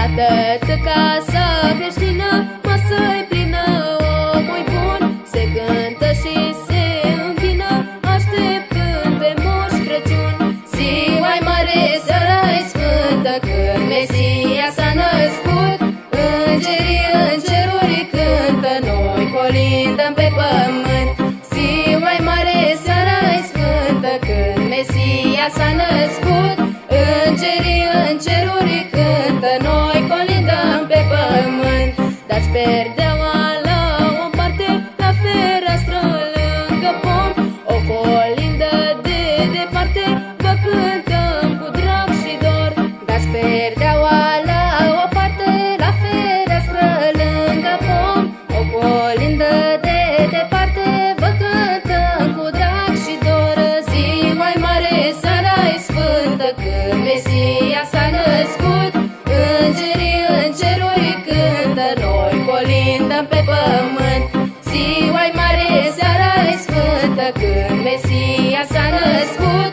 Arată-te casa creștină, masă-i plină, omul bun, se cântă și se închină, așteptând pe Moș Crăciun. Ziua-i mare, seara-i sfântă, când Mesia s-a născut, îngerii în ceruri cântă, noi colindăm pe pământ. Ziua-i mare, seara-i sfântă, când Mesia s-a născut, îngerii în ceruri cântă, noi colindăm pe pământ. Dați perdeaua la o parte, la fereastră lângă pom, o colindă de departe, vă cântăm cu drag și dor. Dați perdeaua la o parte, la fereastră lângă pom, o colindă de departe, vă cântăm cu drag și dor. Ziua-i mare, seara-i sfântă, când Mesia s-a născut, îngerii în ceruri cântă, noi colindăm pe pământ. Ziua-i mare, seara-i sfântă, când Mesia s-a născut,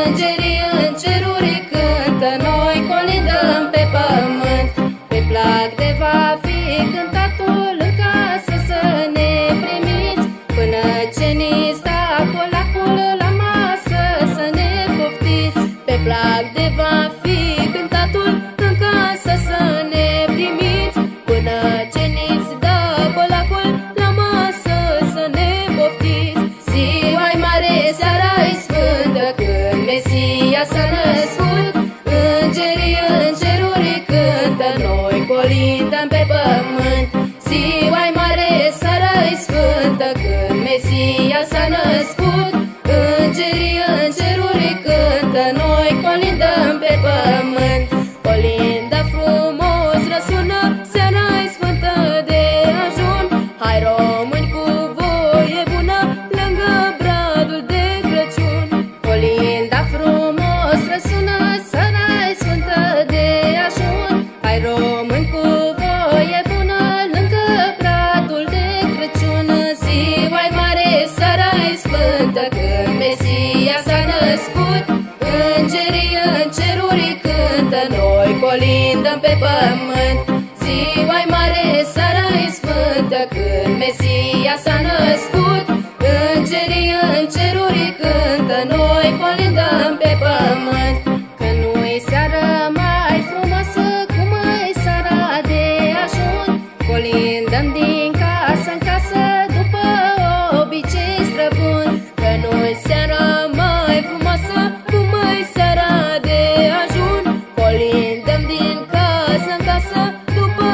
îngerii în ceruri cântă, noi colindăm pe pământ. Pe plac de va fi cântatul în casă să ne primiți, până ce ni sta colacul la masă să ne poftiți. Pe plac de va fi cântatul în casă să ne primiți, până ce ni-ți dă colacul la masă să ne poftiți. Ziua-i mare, seara-i sfântă, când Mesia s-a născut, îngerii în ceruri cântă, noi colindăm pe pământ. Ziua-i mare, seara-i sfântă, când Mesia s-a născut, îngerii în ceruri cântă, noi colindăm pe pământ. Colinda frumos răsună, seara-i sfântă de ajun, hai români cu voie bună, lângă bradul de Crăciun. Colinda frumos răsună, seara-i sfântă de ajun, hai români cu voie bună, lângă bradul de Crăciun. Ziua-i mare, seara-i sfântă, când Mesia s-a născut, îngerii în ceruri cântă, noi colindăm pe pământ. Ziua-i mare, seara-i sfântă, când Mesia s-a născut, îngerii în ceruri cântă, noi colindăm pe pământ. Că nu-i seară mai frumoasă cum e seara de ajun, colindăm din casă în casă după obicei străbun. Că nu-i seară mai frumoasă cum e seara de ajun, colindăm din casă în casă după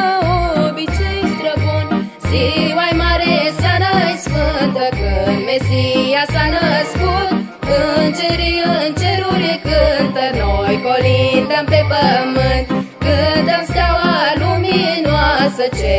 obicei străbun. Ziua-i mare, seara-i sfântă, când Mesia s-a născut, îngerii în ceruri cântă, noi colindăm pe pământ. Cântăm steaua luminoasă, ce